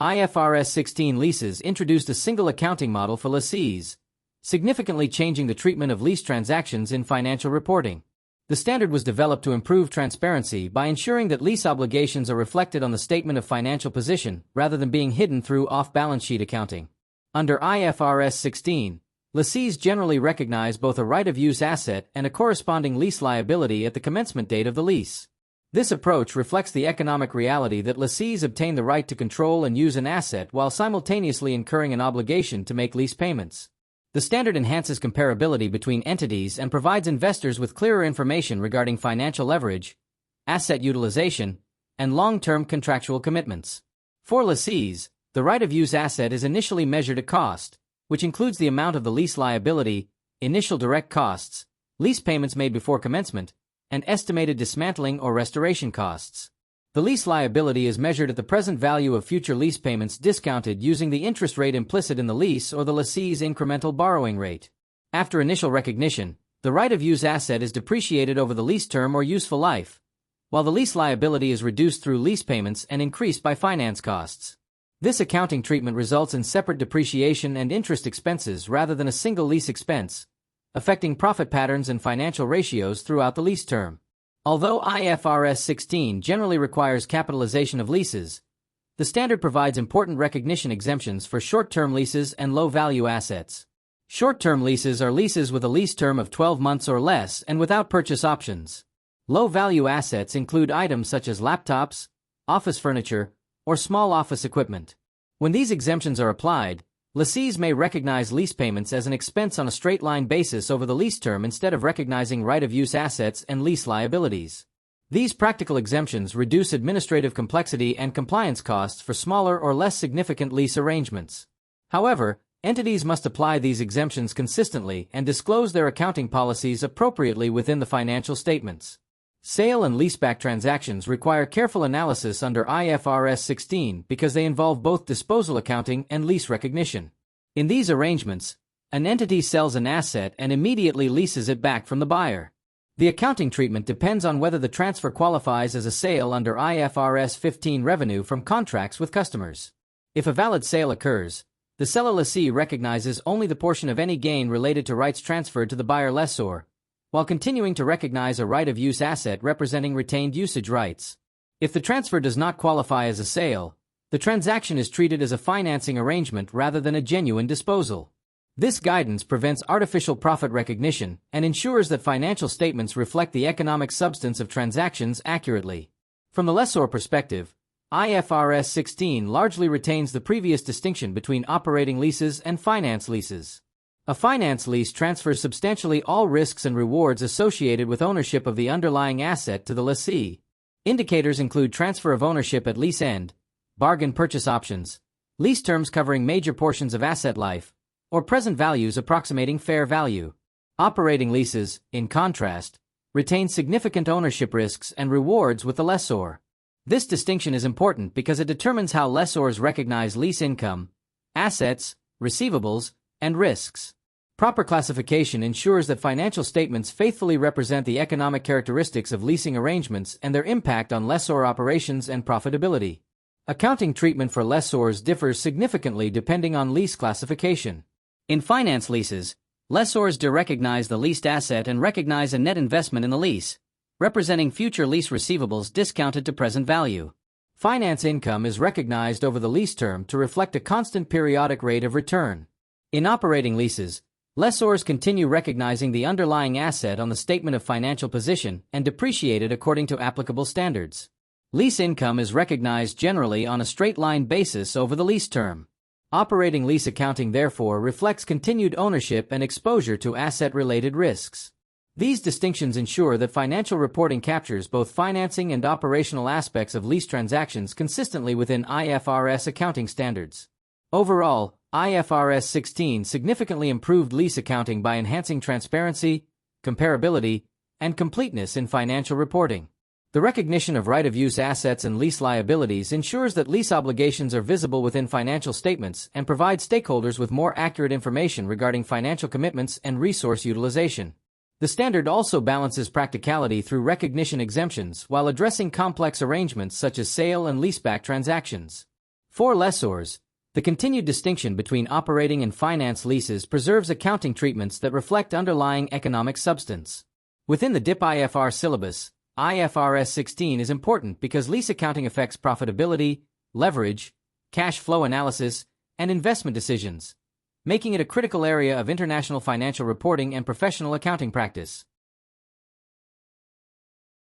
IFRS 16 leases introduced a single accounting model for lessees, significantly changing the treatment of lease transactions in financial reporting. The standard was developed to improve transparency by ensuring that lease obligations are reflected on the statement of financial position rather than being hidden through off-balance sheet accounting. Under IFRS 16, lessees generally recognize both a right-of-use asset and a corresponding lease liability at the commencement date of the lease. This approach reflects the economic reality that lessees obtain the right to control and use an asset while simultaneously incurring an obligation to make lease payments. The standard enhances comparability between entities and provides investors with clearer information regarding financial leverage, asset utilization, and long-term contractual commitments. For lessees, the right-of-use asset is initially measured at cost, which includes the amount of the lease liability, initial direct costs, lease payments made before commencement, and estimated dismantling or restoration costs. The lease liability is measured at the present value of future lease payments discounted using the interest rate implicit in the lease or the lessee's incremental borrowing rate. After initial recognition, the right-of-use asset is depreciated over the lease term or useful life, while the lease liability is reduced through lease payments and increased by finance costs. This accounting treatment results in separate depreciation and interest expenses rather than a single lease expense, affecting profit patterns and financial ratios throughout the lease term. Although IFRS 16 generally requires capitalization of leases, the standard provides important recognition exemptions for short-term leases and low-value assets. Short-term leases are leases with a lease term of 12 months or less and without purchase options. Low-value assets include items such as laptops, office furniture, or small office equipment. When these exemptions are applied, lessees may recognize lease payments as an expense on a straight-line basis over the lease term instead of recognizing right-of-use assets and lease liabilities. These practical exemptions reduce administrative complexity and compliance costs for smaller or less significant lease arrangements. However, entities must apply these exemptions consistently and disclose their accounting policies appropriately within the financial statements. Sale and leaseback transactions require careful analysis under IFRS 16 because they involve both disposal accounting and lease recognition. In these arrangements, an entity sells an asset and immediately leases it back from the buyer. The accounting treatment depends on whether the transfer qualifies as a sale under IFRS 15 revenue from contracts with customers. If a valid sale occurs, the seller lessee recognizes only the portion of any gain related to rights transferred to the buyer lessor, while continuing to recognize a right-of-use asset representing retained usage rights. If the transfer does not qualify as a sale, the transaction is treated as a financing arrangement rather than a genuine disposal. This guidance prevents artificial profit recognition and ensures that financial statements reflect the economic substance of transactions accurately. From the lessor perspective, IFRS 16 largely retains the previous distinction between operating leases and finance leases. A finance lease transfers substantially all risks and rewards associated with ownership of the underlying asset to the lessee. Indicators include transfer of ownership at lease end, bargain purchase options, lease terms covering major portions of asset life, or present values approximating fair value. Operating leases, in contrast, retain significant ownership risks and rewards with the lessor. This distinction is important because it determines how lessors recognize lease income, assets, receivables, and risks. Proper classification ensures that financial statements faithfully represent the economic characteristics of leasing arrangements and their impact on lessor operations and profitability. Accounting treatment for lessors differs significantly depending on lease classification. In finance leases, lessors derecognize the leased asset and recognize a net investment in the lease, representing future lease receivables discounted to present value. Finance income is recognized over the lease term to reflect a constant periodic rate of return. In operating leases, lessors continue recognizing the underlying asset on the statement of financial position and depreciate it according to applicable standards. Lease income is recognized generally on a straight-line basis over the lease term. Operating lease accounting therefore reflects continued ownership and exposure to asset-related risks. These distinctions ensure that financial reporting captures both financing and operational aspects of lease transactions consistently within IFRS accounting standards. Overall, IFRS 16 significantly improved lease accounting by enhancing transparency, comparability, and completeness in financial reporting. The recognition of right-of-use assets and lease liabilities ensures that lease obligations are visible within financial statements and provides stakeholders with more accurate information regarding financial commitments and resource utilization. The standard also balances practicality through recognition exemptions while addressing complex arrangements such as sale and leaseback transactions. For lessors, the continued distinction between operating and finance leases preserves accounting treatments that reflect underlying economic substance. Within the DipIFRS syllabus, IFRS 16 is important because lease accounting affects profitability, leverage, cash flow analysis, and investment decisions, making it a critical area of international financial reporting and professional accounting practice.